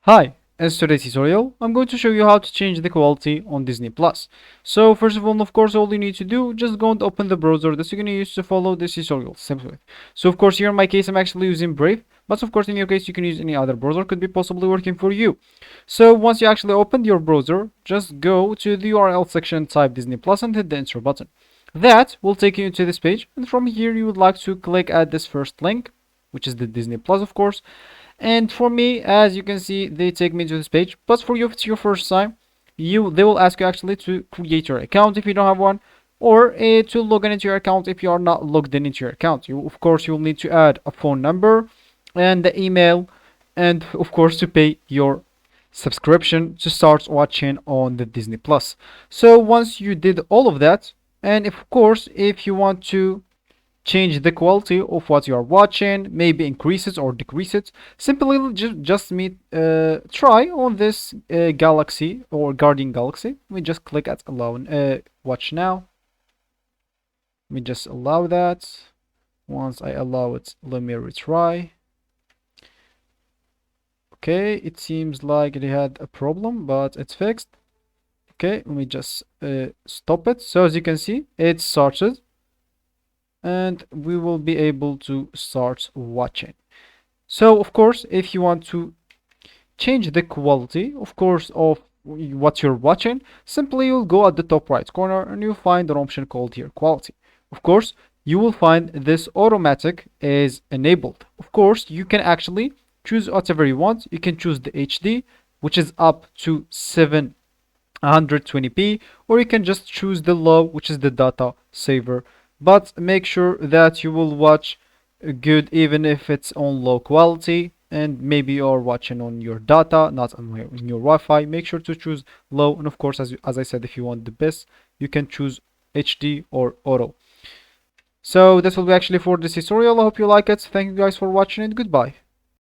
Hi, in today's tutorial, I'm going to show you how to change the quality on Disney Plus. So first of all, all you need to do, just go and open the browser that you're going to use to follow this tutorial simply. So of course, here in my case, I'm actually using Brave, but of course, in your case, you can use any other browser, could be possibly working for you. So once you actually opened your browser, just go to the URL section, type Disney Plus and hit the enter button. That will take you to this page, and from here, you would like to click at this first link, which is the Disney Plus, of course. And for me, as you can see, they take me to this page. But for you, if it's your first time, they will ask you actually to create your account if you don't have one, or to log in into your account if you are not logged in into your account. Of course, you'll need to add a phone number and the email, and of course to pay your subscription to start watching on the Disney Plus. So once you did all of that, and of course, if you want to change the quality of what you are watching, maybe increase it or decrease it, simply try on this Galaxy or Guardian Galaxy. We just click at allow watch now. We just allow that. Once I allow it, let me retry. Okay, it seems like it had a problem, but it's fixed. Okay, let me just stop it. So as you can see, it started, and we will be able to start watching. So of course, if you want to change the quality, of course, of what you're watching, simply you'll go at the top right corner and you'll find an option called here quality. Of course, you will find this automatic is enabled. Of course, you can actually choose whatever you want. You can choose the HD, which is up to 720p, or you can just choose the low, which is the data saver. But make sure that you will watch good even if it's on low quality, and maybe you're watching on your data, not on your Wi-Fi. Make sure to choose low, and of course, as I said, if you want the best, you can choose HD or auto. So this will be actually for this tutorial. I hope you like it. Thank you guys for watching, and goodbye.